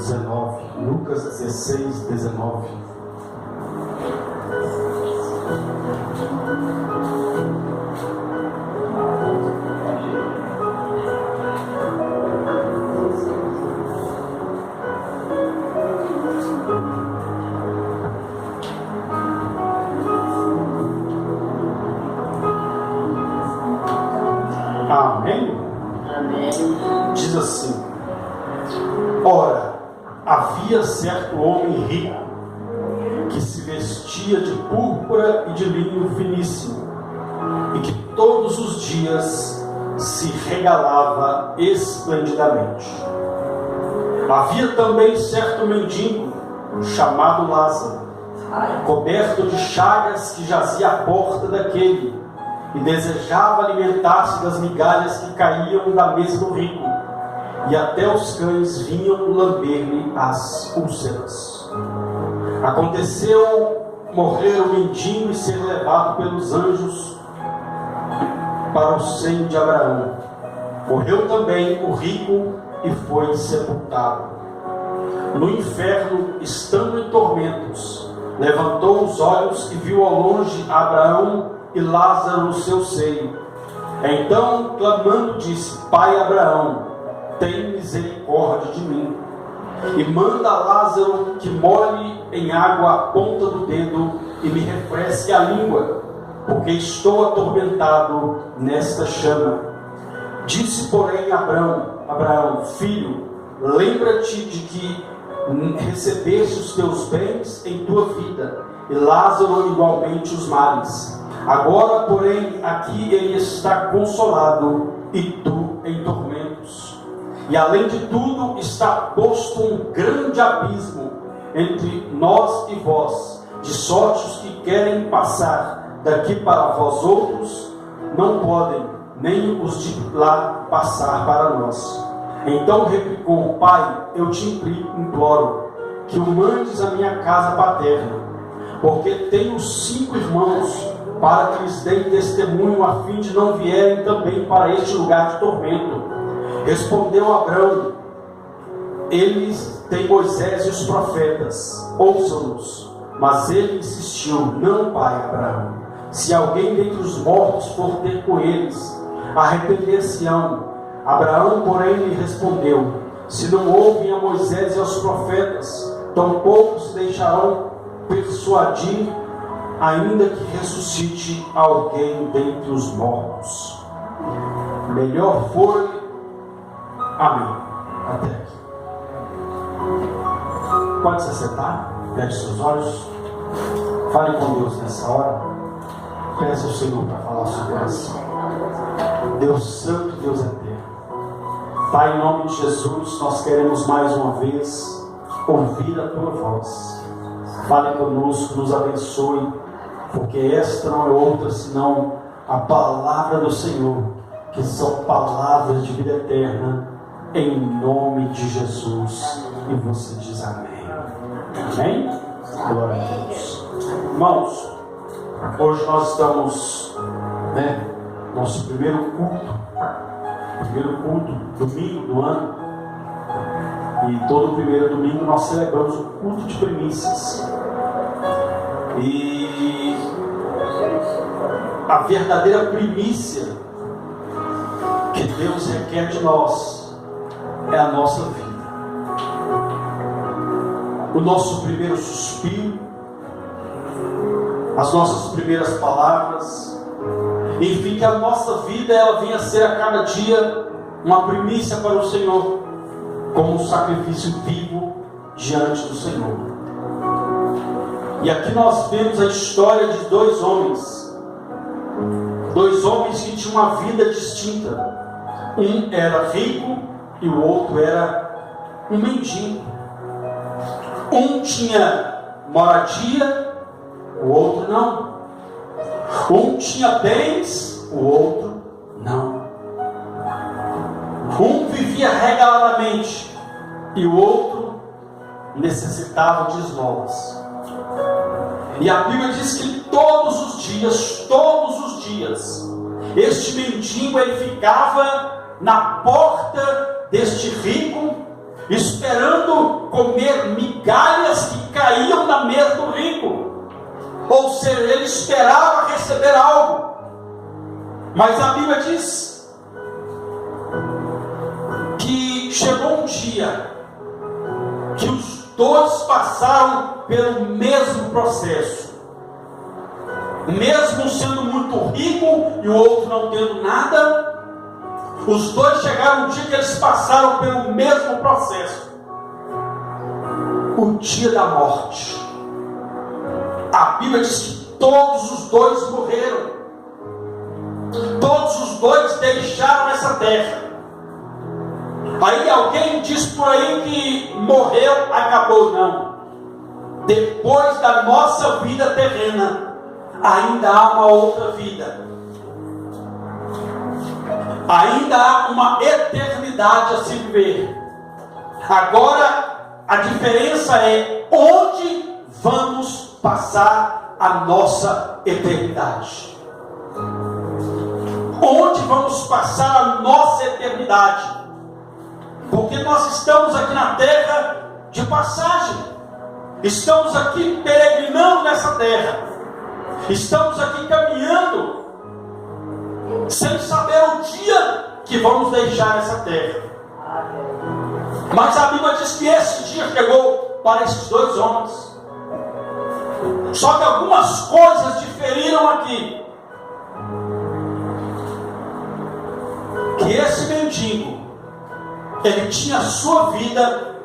19. Lucas 16, 19. Amém? Amém. Diz assim: ora, havia certo homem rico que se vestia de púrpura e de linho finíssimo, e que todos os dias se regalava esplendidamente. Havia também certo mendigo chamado Lázaro, coberto de chagas, que jazia à porta daquele e desejava alimentar-se das migalhas que caíam da mesa do rico, e até os cães vinham lamber-lhe as úlceras. Aconteceu morrer o mendigo e ser levado pelos anjos para o seio de Abraão. Morreu também o rico e foi sepultado. No inferno, estando em tormentos, levantou os olhos e viu ao longe Abraão e Lázaro no seu seio. Então, clamando, disse: Pai Abraão, tem misericórdia de mim, e manda Lázaro que molhe em água a ponta do dedo e me refresque a língua, porque estou atormentado nesta chama. Disse, porém, Abraão, filho, lembra-te de que recebeste os teus bens em tua vida, e Lázaro igualmente os males. Agora, porém, aqui ele está consolado, e tu em tormentos. E além de tudo, está posto um grande abismo entre nós e vós, de sorte os que querem passar daqui para vós outros não podem, nem os de lá passar para nós. Então replicou: Pai, eu te imploro que o mandes à minha casa paterna, porque tenho 5 irmãos, para que lhes deem testemunho, a fim de não vierem também para este lugar de tormento. Respondeu Abraão: eles têm Moisés e os profetas, ouçam-nos. Mas ele insistiu: não, pai Abraão, se alguém dentre os mortos for ter com eles, arrepender-se-ão. Abraão, porém, lhe respondeu: se não ouvem a Moisés e aos profetas, tampouco se deixarão persuadir, ainda que ressuscite alguém dentre os mortos. Melhor foi. Amém. Até aqui. Pode se sentar, feche seus olhos, fale com Deus nessa hora, peça ao Senhor para falar ao seu coração. Deus Santo, Deus Eterno, Pai, em nome de Jesus, nós queremos mais uma vez ouvir a Tua voz. Fale conosco, nos abençoe, porque esta não é outra senão a palavra do Senhor, que são palavras de vida eterna, em nome de Jesus. E você diz amém. Amém? Glória a Deus. Irmãos, hoje nós estamos, nosso primeiro culto, domingo do ano. E todo primeiro domingo nós celebramos o culto de primícias. E a verdadeira primícia que Deus requer de nós é a nossa vida. O nosso primeiro suspiro, as nossas primeiras palavras, enfim, que a nossa vida ela venha a ser a cada dia uma primícia para o Senhor, como um sacrifício vivo diante do Senhor. E aqui nós vemos a história de dois homens que tinham uma vida distinta. Um era rico e o outro era um mendigo. Um tinha moradia, o outro não. Um tinha bens, o outro não. Um vivia regaladamente e o outro necessitava de esmolas. E a Bíblia diz que todos os dias, este mendigo ele ficava na porta deste rico, esperando comer migalhas que caíam na mesa do rico. Ou seja, ele esperava receber algo. Mas a Bíblia diz que chegou um dia que os dois passaram pelo mesmo processo. Mesmo sendo muito rico e o outro não tendo nada, os dois chegaram um dia que eles passaram pelo mesmo processo. O dia da morte. A Bíblia diz que todos os dois morreram. Todos os dois deixaram essa terra. Aí alguém diz por aí que morreu, acabou. Não. Depois da nossa vida terrena, ainda há uma outra vida. Ainda há uma eternidade a se viver. Agora, a diferença é onde vamos passar a nossa eternidade. Onde vamos passar a nossa eternidade? Porque nós estamos aqui na terra de passagem. Estamos aqui peregrinando nessa terra. Estamos aqui caminhando sem saber o dia que vamos deixar essa terra. Mas a Bíblia diz que esse dia chegou para esses dois homens. Só que algumas coisas diferiram aqui. Que esse mendigo, ele tinha a sua vida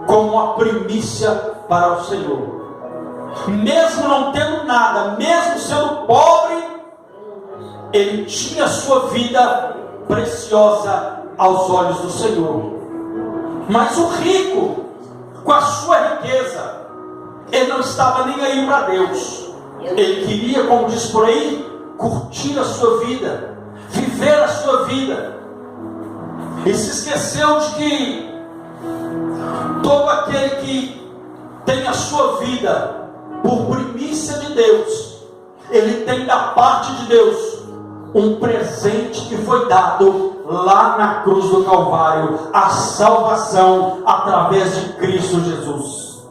como uma primícia para o Senhor. Mesmo não tendo nada, mesmo sendo pobre, ele tinha a sua vida preciosa aos olhos do Senhor. Mas o rico, com a sua riqueza, ele não estava nem aí para Deus. Ele queria, como diz por aí, curtir a sua vida, viver a sua vida. E se esqueceu de que todo aquele que tem a sua vida por primícia de Deus, ele tem da parte de Deus um presente que foi dado lá na cruz do Calvário, a salvação através de Cristo Jesus.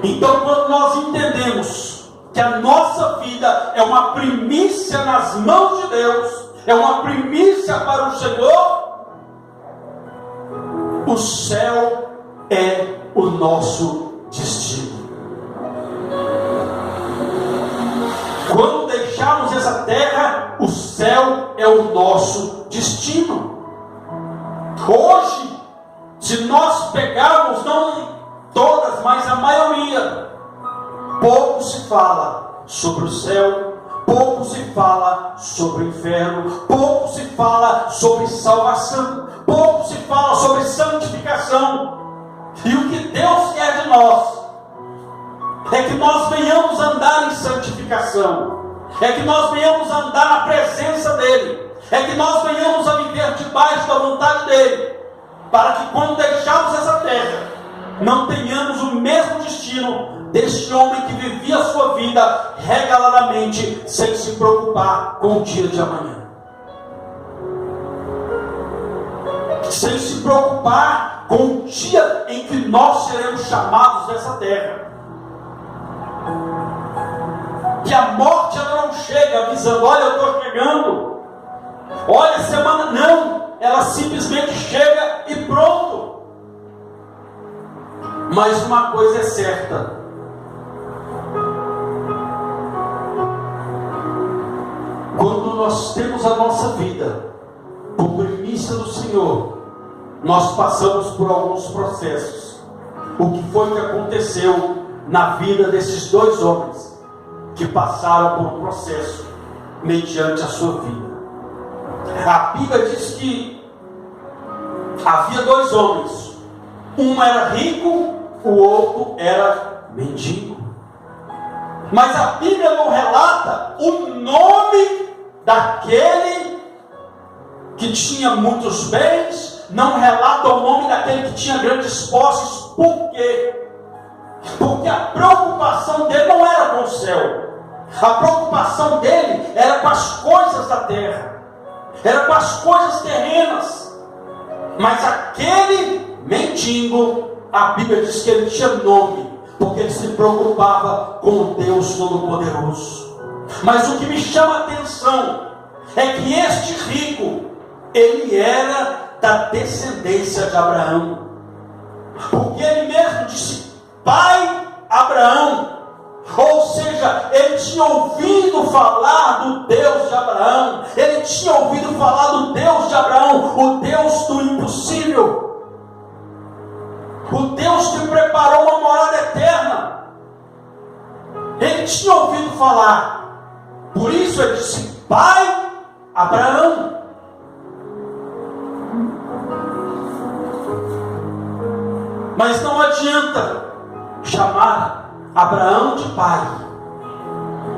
Então, quando nós entendemos que a nossa vida é uma primícia nas mãos de Deus, é uma primícia para o Senhor, o céu é o nosso destino. Quando deixarmos essa terra, o céu é o nosso destino. Hoje, se nós pegarmos, não todas, mas a maioria, pouco se fala sobre o céu, pouco se fala sobre o inferno, pouco se fala sobre salvação, pouco se fala sobre santificação. E o que Deus quer de nós é que nós venhamos andar em santificação, é que nós venhamos andar na presença dEle, é que nós venhamos a viver debaixo da vontade dEle, para que quando deixarmos essa terra, não tenhamos o mesmo destino deste homem que vivia a sua vida regaladamente, sem se preocupar com o dia de amanhã, sem se preocupar com o dia em que nós seremos chamados dessa terra. Que a morte ela não chega avisando, olha, eu estou chegando, olha, semana, não, ela simplesmente chega e pronto. Mas uma coisa é certa: quando nós temos a nossa vida por primícia do Senhor, nós passamos por alguns processos. O que foi que aconteceu na vida desses dois homens que passaram por um processo mediante a sua vida? A Bíblia diz que havia dois homens, um era rico, o outro era mendigo. Mas a Bíblia não relata o nome daquele que tinha muitos bens, não relata o nome daquele que tinha grandes posses. Por quê? Porque a preocupação dele não era com o céu. A preocupação dele era com as coisas da terra, era com as coisas terrenas. Mas aquele mendigo, a Bíblia diz que ele tinha nome, porque ele se preocupava com o Deus Todo-Poderoso. Mas o que me chama a atenção é que este rico, ele era da descendência de Abraão, porque ele mesmo disse, pai Abraão. Ou seja, ele tinha ouvido falar do Deus de Abraão, ele tinha ouvido falar do Deus de Abraão, o Deus do impossível, o Deus que preparou uma morada eterna. Ele tinha ouvido falar, por isso ele disse, pai Abraão. Mas não adianta chamar Abraão de pai,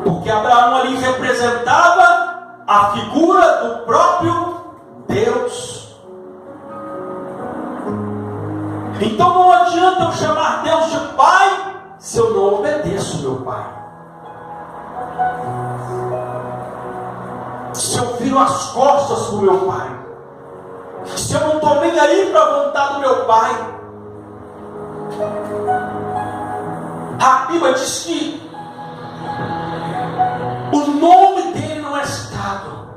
porque Abraão ali representava a figura do próprio Deus. Então não adianta eu chamar Deus de pai se eu não obedeço meu pai, se eu viro as costas para o meu pai, se eu não estou nem aí para a vontade do meu pai. A Bíblia diz que o nome dele não é citado,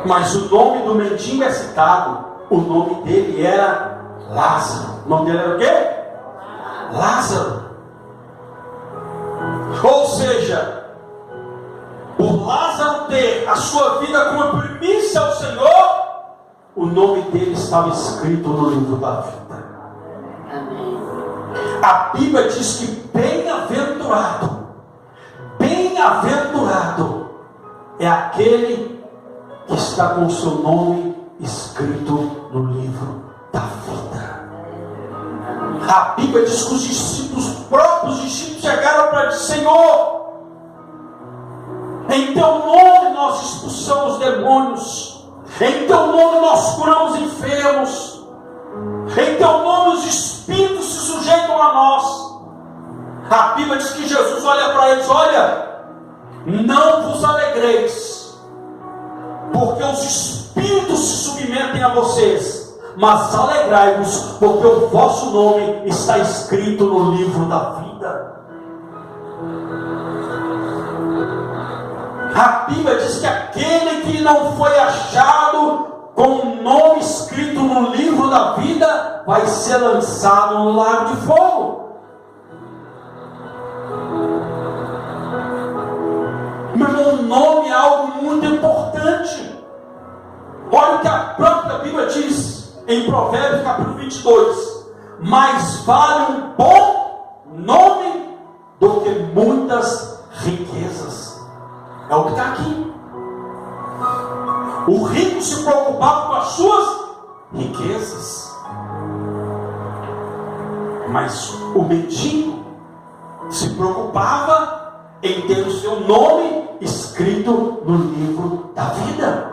mas o nome do mendigo é citado. O nome dele era Lázaro. O nome dele era o quê? Lázaro. Ou seja, por Lázaro ter a sua vida como primícia ao Senhor, o nome dele estava escrito no livro da vida. A Bíblia diz que bem-aventurado é aquele que está com o seu nome escrito no livro da vida. A Bíblia diz que os próprios discípulos chegaram para dizer, Senhor, em teu nome nós expulsamos demônios, em teu nome nós curamos enfermos, em teu nome os espíritos se sujeitam a nós. A Bíblia diz que Jesus olha para eles, olha, não vos alegreis, porque os espíritos se submetem a vocês, mas alegrai-vos, porque o vosso nome está escrito no livro da vida. A Bíblia diz que aquele que não foi achado com o nome escrito no livro da vida vai ser lançado no lago de fogo. Meu irmão, o nome é algo muito importante. Olha o que a própria Bíblia diz em Provérbios capítulo 22: mais vale um bom nome do que muitas riquezas. É o que está aqui. O rico se preocupava com as suas riquezas, mas o mendigo se preocupava em ter o seu nome escrito no livro da vida.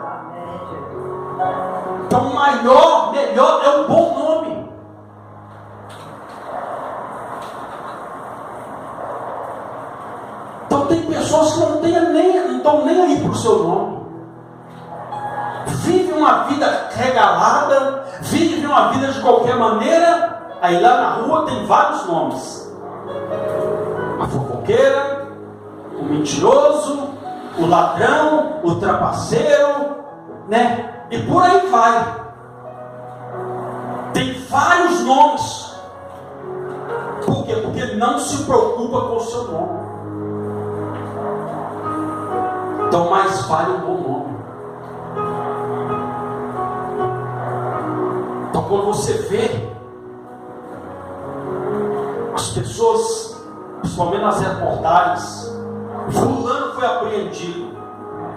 Então, melhor é um bom nome. Então, tem pessoas que não estão nem aí para o seu nome. Vive uma vida regalada, vive uma vida de qualquer maneira. Aí lá na rua tem vários nomes: a fofoqueira, o mentiroso, o ladrão, o trapaceiro, né? E por aí vai. Tem vários nomes. Por quê? Porque não se preocupa com o seu nome. Então mais vale um bom nome. Então quando você vê as pessoas, principalmente nas reportagens, fulano foi apreendido,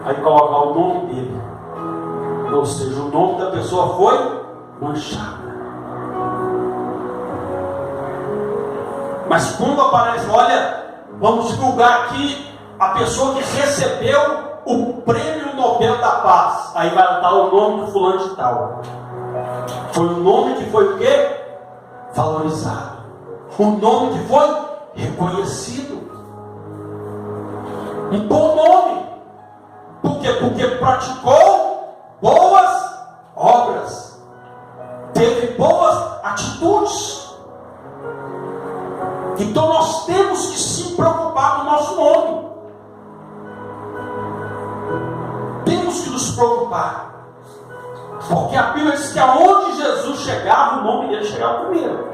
aí colocar o nome dele, ou seja, o nome da pessoa foi manchado. Mas quando aparece, olha, vamos divulgar aqui a pessoa que recebeu o prêmio Nobel da Paz, aí vai dar o nome do fulano de tal. Foi um nome que foi o quê? Valorizado. Um nome que foi reconhecido. Um bom nome. Por quê? Porque praticou boas obras, teve boas atitudes. Então nós temos que se preocupar com o nosso nome. Temos que nos preocupar. Porque a Bíblia diz que aonde Jesus chegava, o nome dele chegava primeiro.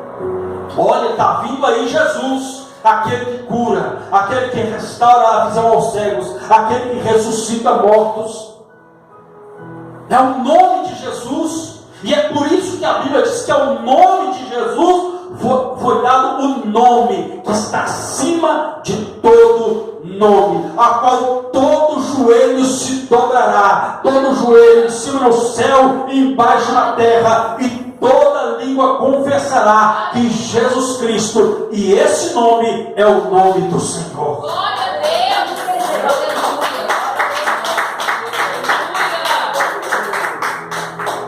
Olha, está vindo aí Jesus, aquele que cura, aquele que restaura a visão aos cegos, aquele que ressuscita mortos. É o nome de Jesus. E é por isso que a Bíblia diz que ao nome de Jesus foi dado o nome que está acima de todo nome, a qual todo joelho se dobrará, todo joelho em cima no céu e embaixo na terra, e toda língua confessará que Jesus Cristo, e esse nome é o nome do Senhor. Glória a Deus.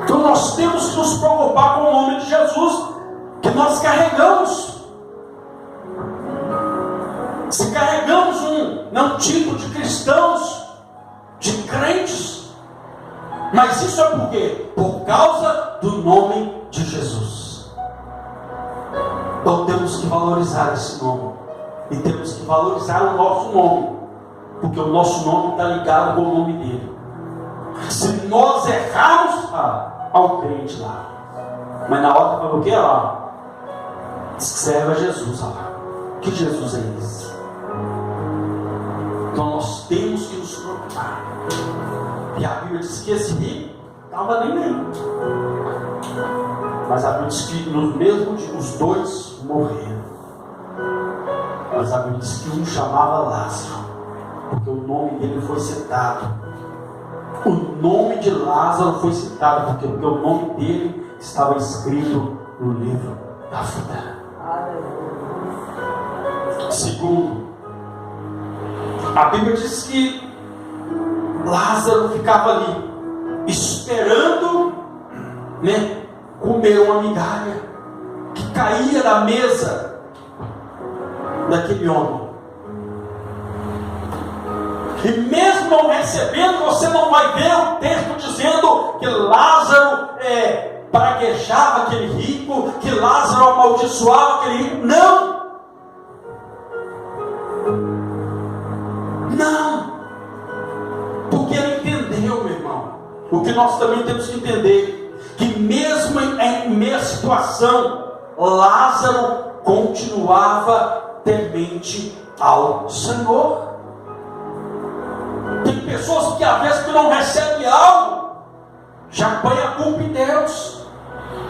Então nós temos que nos preocupar com o nome de Jesus que nós carregamos. Se carregamos um tipo de cristãos, de crentes, mas isso é por quê? Por causa do nome de Jesus. Então temos que valorizar esse nome, e temos que valorizar o nosso nome, porque o nosso nome está ligado com o nome dele. Se nós errarmos, ao crente lá, mas na hora falou o que lá? Serve a Jesus, lá. Que Jesus é esse? Então nós temos que nos preocupar. E a Bíblia diz que esse rico estava nem aí. Mas a Bíblia diz que no mesmo dia os dois morreram. Mas a Bíblia diz que um chamava Lázaro, porque o nome dele foi citado. O nome de Lázaro foi citado porque o nome dele estava escrito no livro da vida. Segundo, a Bíblia diz que Lázaro ficava ali esperando, comer uma migalha que caía da mesa daquele homem. E mesmo não recebendo, você não vai ver o texto dizendo que Lázaro praguejava aquele rico, que Lázaro amaldiçoava aquele rico. Não! Não! Porque ele entendeu, meu irmão, o que nós também temos que entender, que mesmo em meia situação, Lázaro continuava temente ao Senhor. Tem pessoas que às vezes que não recebem algo, já põe a culpa em Deus,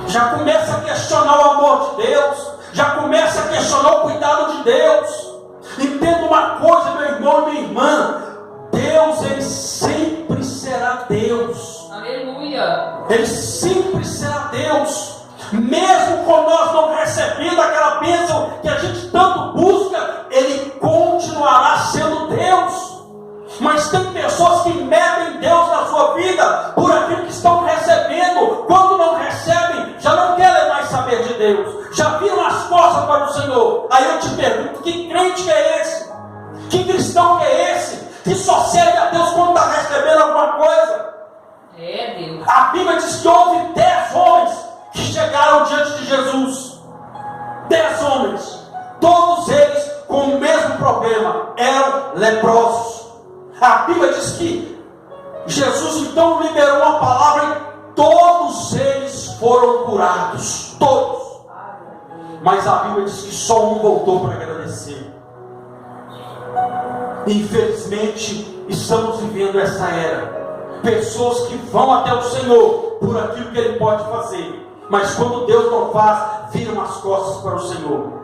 já começa a questionar o amor de Deus, já começa a questionar o cuidado de Deus. Entenda uma coisa, meu irmão e minha irmã, Deus, ele sempre será Deus. Aleluia. Ele sempre será Deus. Mesmo quando nós não recebendo aquela bênção que a gente tanto busca, ele continuará sendo Deus. Mas tem pessoas que medem Deus na sua vida por aquilo que estão recebendo. Quando não recebem, já não querem mais saber de Deus, já viram as costas para o Senhor. Aí eu te pergunto, que crente que é esse? Que cristão que é esse? Que só serve a Deus quando está recebendo alguma coisa? É Deus. A Bíblia diz que houve 10 homens que chegaram diante de Jesus. 10 homens, todos eles com o mesmo problema, eram leprosos. A Bíblia diz que Jesus então liberou uma palavra e todos eles foram curados. Todos. Mas a Bíblia diz que só um voltou para agradecer. Infelizmente, estamos vivendo essa era. Pessoas que vão até o Senhor por aquilo que Ele pode fazer, mas quando Deus não faz, viram as costas para o Senhor.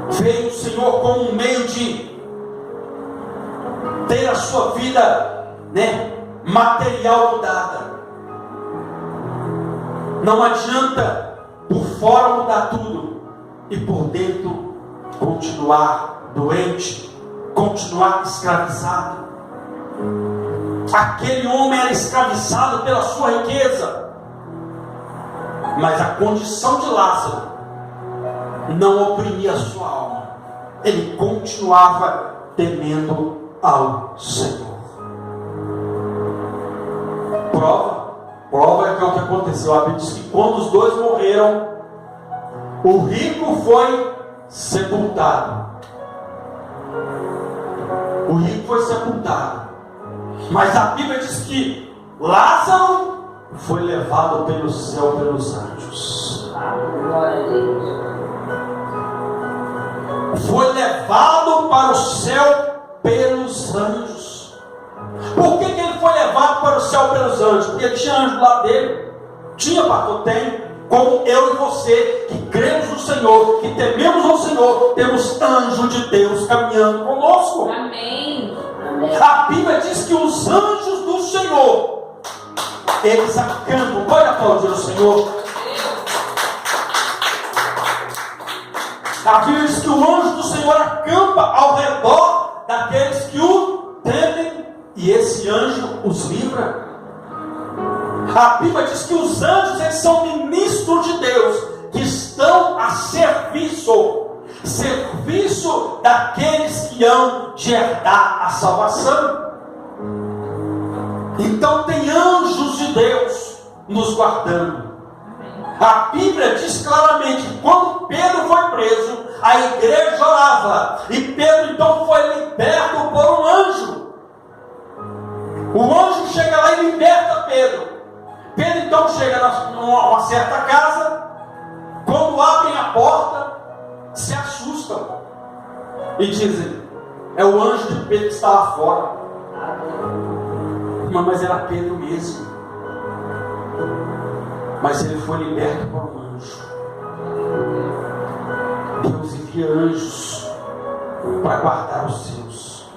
Veio o Senhor como um meio de ter a sua vida, material mudada. Não adianta por fora mudar tudo e por dentro continuar doente, continuar escravizado. Aquele homem era escravizado pela sua riqueza, mas a condição de Lázaro não oprimia a sua alma. Ele continuava temendo ao Senhor. Prova é que é o que aconteceu. A Bíblia diz que quando os dois morreram, O rico foi sepultado. O rico foi sepultado. Mas a Bíblia diz que Lázaro foi levado pelo céu pelos anjos. Glória a Deus. Foi levado para o céu pelos anjos. Por que ele foi levado para o céu pelos anjos? Porque tinha anjo do lado dele. Tinha, pastor, tem. Como eu e você, que cremos no Senhor, que tememos ao Senhor, temos anjo de Deus caminhando conosco. Amém. Amém. A Bíblia diz que os anjos do Senhor, eles acampam. Pode aplaudir o Senhor. A Bíblia diz que o anjo do Senhor acampa ao redor daqueles que o temem, e esse anjo os livra. A Bíblia diz que os anjos, eles são ministros de Deus, que estão a serviço daqueles que hão de herdar a salvação. Então tem anjos de Deus nos guardando. A Bíblia diz claramente que quando Pedro foi preso, a igreja orava, e Pedro então foi liberto por um anjo. O anjo chega lá e liberta Pedro. Pedro então chega numa certa casa. Quando abrem a porta, se assustam e dizem: é o anjo de Pedro que está lá fora. Mas era Pedro mesmo. Mas ele foi liberto por um anjo. Deus envia anjos para guardar os seus.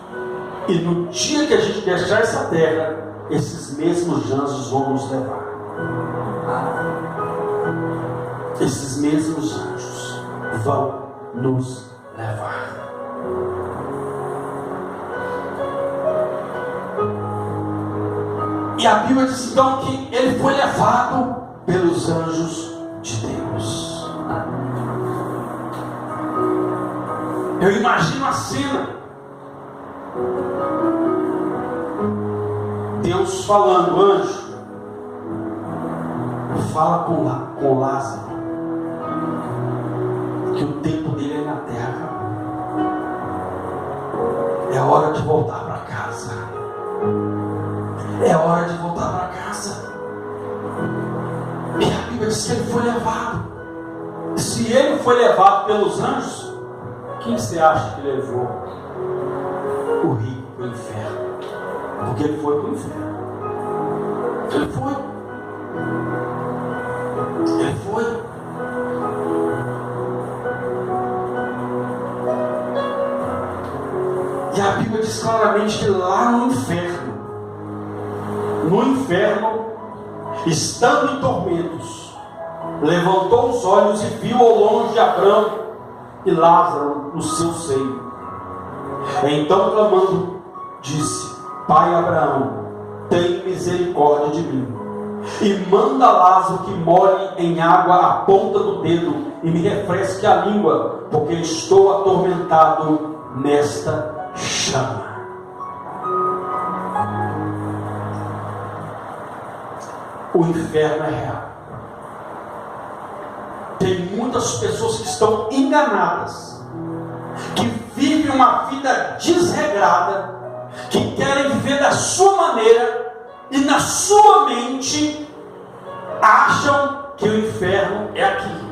E no dia que a gente deixar essa terra, esses mesmos anjos vão nos levar. Esses mesmos anjos vão nos levar. E a Bíblia diz então que ele foi levado pelos anjos de Deus. Eu imagino a cena. Deus falando: anjo, fala com Lázaro, que o tempo dele é na terra. É hora de voltar para casa. É hora de voltar para casa. E a Bíblia diz que ele foi levado. Se ele foi levado pelos anjos, quem você acha que levou o rico para o inferno? Porque ele foi para o inferno. Ele foi. Ele foi. E a Bíblia diz claramente que lá no inferno, estando em tormentos, levantou os olhos e viu ao longe Abraão e Lázaro no seu seio. Então, clamando, disse: Pai Abraão, tem misericórdia de mim, e manda Lázaro que molhe em água a ponta do dedo e me refresque a língua, porque estou atormentado nesta chama. O inferno é real. Tem muitas pessoas que estão enganadas, que vivem uma vida desregrada, que querem viver da sua maneira, e na sua mente acham que o inferno é aqui.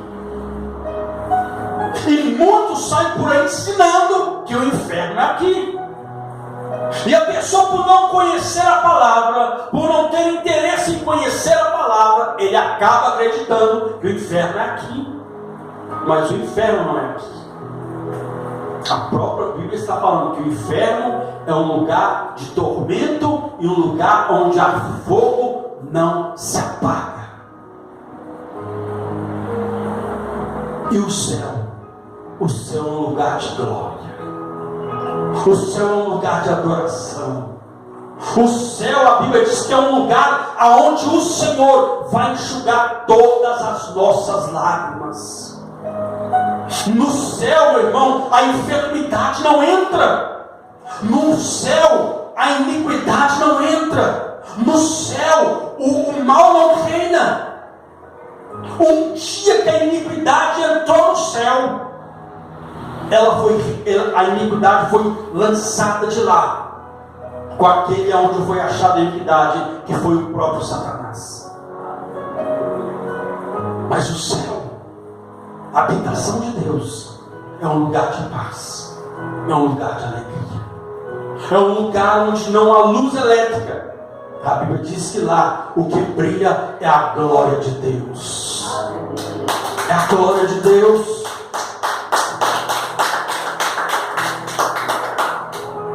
E muitos saem por aí ensinando que o inferno é aqui. E a pessoa, por não conhecer a palavra, por não ter interesse em conhecer a palavra, ele acaba acreditando que o inferno é aqui. Mas o inferno não é aqui. A própria Bíblia está falando que o inferno é um lugar de tormento e um lugar onde há fogo não se apaga. E o céu é um lugar de glória. O céu é um lugar de adoração. O céu, a Bíblia diz que é um lugar aonde o Senhor vai enxugar todas as nossas lágrimas. No céu, meu irmão, a enfermidade não entra. No céu, a iniquidade não entra. No céu, o mal não reina. Um dia que a iniquidade entrou a iniquidade foi lançada de lá, com aquele onde foi achada a iniquidade, que foi o próprio Satanás. Mas o céu, a habitação de Deus, é um lugar de paz, é um lugar de alegria, é um lugar onde não há luz elétrica. A Bíblia diz que lá o que brilha é a glória de Deus. É a glória de Deus.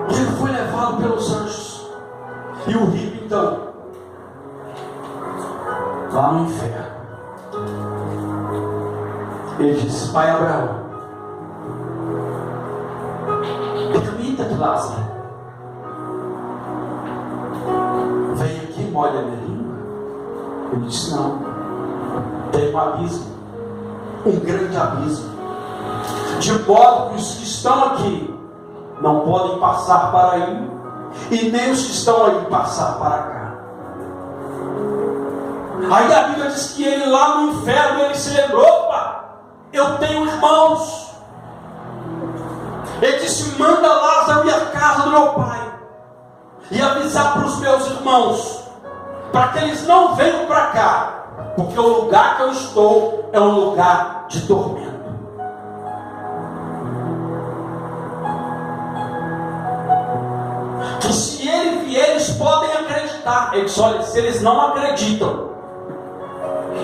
Ele foi levado pelos anjos. E o rico então, lá no inferno, ele disse: Pai Abraão, permita que Lázaro venha aqui e molhe a minha língua. Ele disse: não, tem um abismo, um grande abismo, de modo que os que estão aqui não podem passar para aí, e nem os que estão aí passar para cá. Aí a Bíblia diz que ele lá no inferno, ele se lembrou: opa, eu tenho irmãos. Ele disse: manda Lázaro ir à casa do meu pai e avisar para os meus irmãos, para que eles não venham para cá, porque o lugar que eu estou é um lugar de tormento. Que se ele vier, eles podem acreditar. Ele disse: olha, se eles não acreditam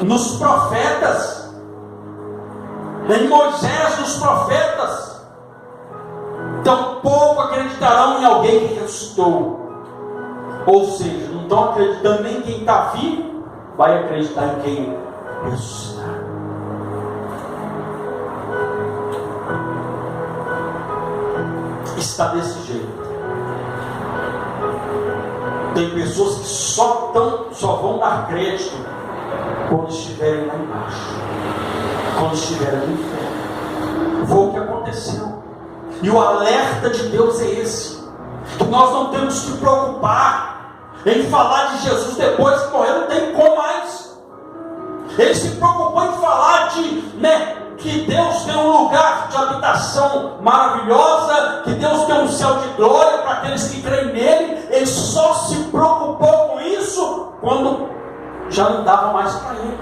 nos profetas, em Moisés, nos profetas, tampouco acreditarão em alguém que ressuscitou. Ou seja, não estão acreditando nem quem está vivo, vai acreditar em quem ressuscitar. Está desse jeito. Tem pessoas que só vão dar crédito quando estiverem lá embaixo, quando estiverem no inferno. Foi o que aconteceu. E o alerta de Deus é esse: que nós não temos que preocupar em falar de Jesus depois que morreu, não tem como mais. Ele se preocupou em falar que Deus tem um lugar de habitação maravilhosa, que Deus tem um céu de glória para aqueles que creem nele. Ele só se preocupou com isso quando já não dava mais para ele.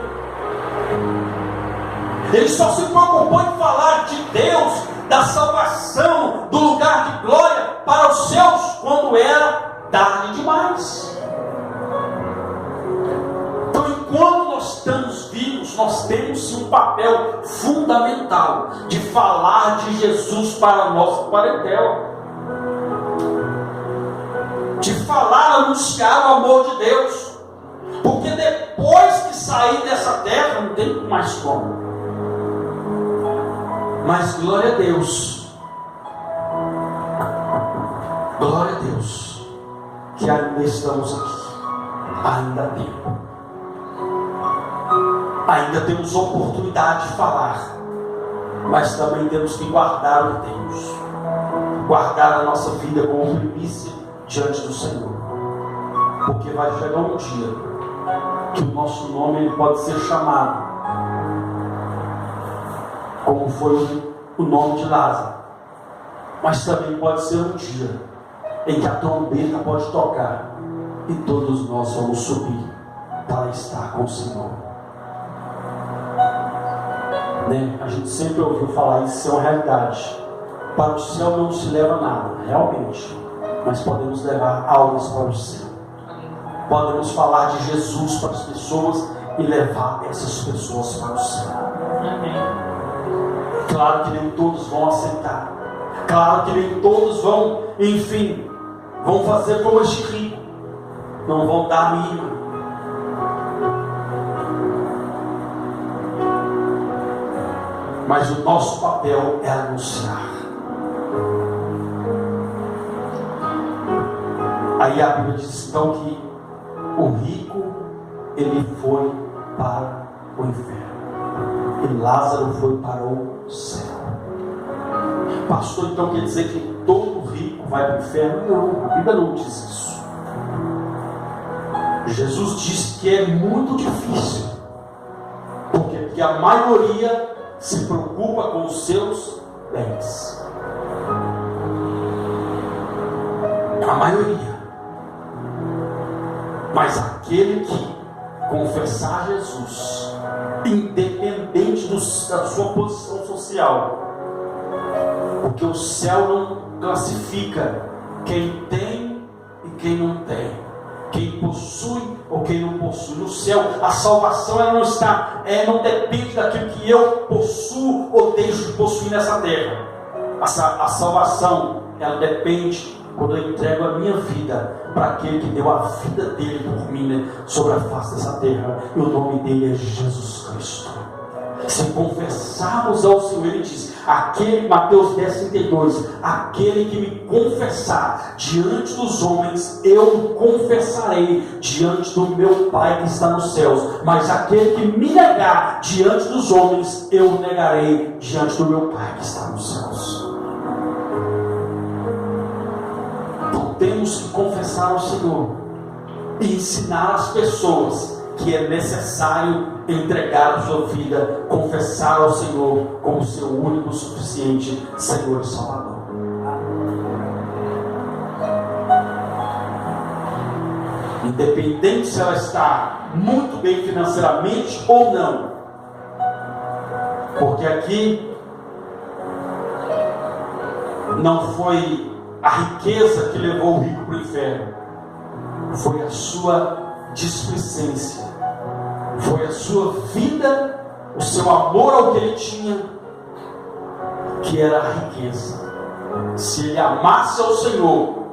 Ele só se preocupou em falar de Deus, da salvação, do lugar de glória para os seus, quando era tarde demais. Então, enquanto nós estamos vivos, nós temos um papel fundamental de falar de Jesus para a nossa parentela, de falar, anunciar o amor de Deus, porque depois que sair dessa terra não tem mais como. Mas glória a Deus, glória a Deus, que ainda estamos aqui, ainda há tempo, ainda temos oportunidade de falar, mas também temos que guardar o que temos, guardar a nossa vida como primícia diante do Senhor, porque vai chegar um dia que o nosso nome ele pode ser chamado, como foi o nome de Lázaro, mas também pode ser um dia em que a trombeta pode tocar e todos nós vamos subir para estar com o Senhor. A gente sempre ouviu falar isso, é uma realidade. Para o céu não se leva nada, realmente, mas podemos levar almas para o céu. Podemos falar de Jesus para as pessoas e levar essas pessoas para o céu. Amém. Claro que nem todos vão aceitar. Claro que nem todos vão, enfim, vão fazer como este rico. Não vão dar a mínima. Mas o nosso papel é anunciar. Aí a Bíblia diz então que o rico, ele foi para o inferno. E Lázaro foi para o céu. Pastor, então quer dizer que todo rico vai para o inferno? Não, a Bíblia não diz isso. Jesus disse que é muito difícil. Porque a maioria se preocupa com os seus bens. aquele que confessar Jesus, independente da sua posição social, porque o céu não classifica quem tem e quem não tem, quem possui ou quem não possui. No céu, a salvação ela não está, não depende daquilo que eu possuo ou deixo de possuir nessa terra. A salvação ela depende quando eu entrego a minha vida para aquele que deu a vida dele por mim, né, sobre a face dessa terra, e o nome dele é Jesus Cristo. Se confessarmos ao Senhor, ele diz, Mateus 10:32, aquele que me confessar diante dos homens, eu o confessarei diante do meu Pai que está nos céus, mas aquele que me negar diante dos homens, eu o negarei diante do meu Pai que está nos céus. Então temos que confessar ao Senhor e ensinar as pessoas que é necessário entregar a sua vida, confessar ao Senhor como seu único, suficiente Senhor e Salvador. Independente se ela está muito bem financeiramente ou não, porque aqui não foi a riqueza que levou o rico para o inferno, foi a sua displicência, foi a sua vida, o seu amor ao que ele tinha, que era a riqueza. Se ele amasse ao Senhor,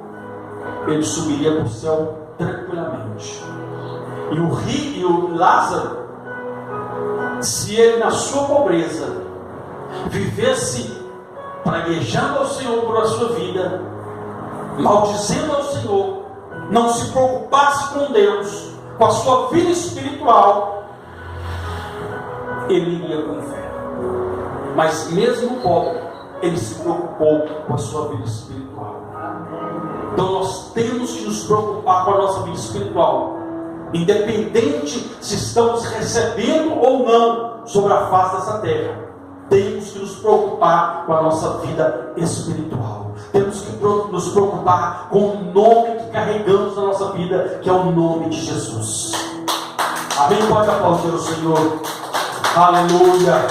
ele subiria para o céu tranquilamente. E o Lázaro, se ele na sua pobreza vivesse praguejando ao Senhor por a sua vida, maldizendo ao Senhor, não se preocupasse com Deus, com a sua vida espiritual, ele iria para o inferno. Mas mesmo pobre, ele se preocupou com a sua vida espiritual. Então nós temos que nos preocupar com a nossa vida espiritual, independente se estamos recebendo ou não sobre a face dessa terra. Temos que nos preocupar com a nossa vida espiritual. Temos que nos preocupar com o nome que carregamos na nossa vida, que é o nome de Jesus. Amém? Pode aplaudir o Senhor. Aleluia.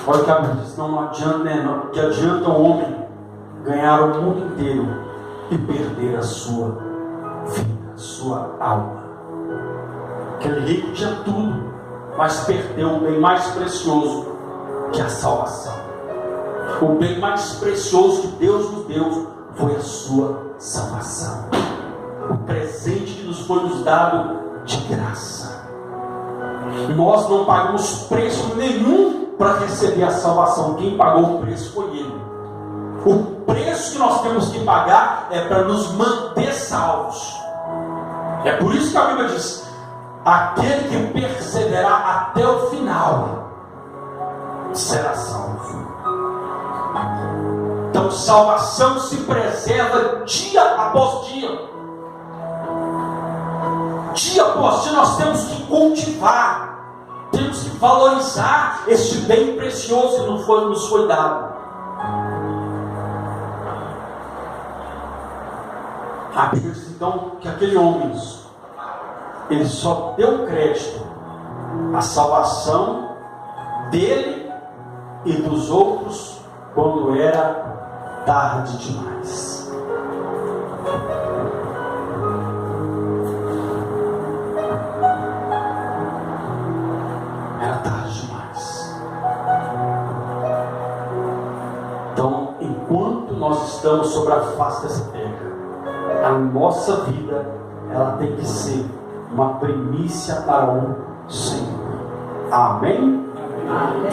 Olha o que a Bíblia diz, não adianta, né? Que adianta o homem ganhar o mundo inteiro e perder a sua vida, a sua alma. Aquele rico tinha tudo, mas perdeu o bem mais precioso, que é a salvação. O bem mais precioso que Deus nos deu foi a sua salvação. O presente que nos foi dado de graça. Nós não pagamos preço nenhum para receber a salvação. Quem pagou o preço foi Ele. O preço que nós temos que pagar é para nos manter salvos. É por isso que a Bíblia diz: aquele que perseverar até o final será salvo. Então salvação se preserva dia após dia. Dia após dia nós temos que cultivar, temos que valorizar este bem precioso que nos foi dado. A Bíblia diz então que aquele homem, ele só deu crédito à salvação dele e dos outros quando era tarde demais. Era tarde demais. Então, enquanto nós estamos sobre a face dessa terra, a nossa vida, ela tem que ser uma primícia para o Senhor. Amém? Amém.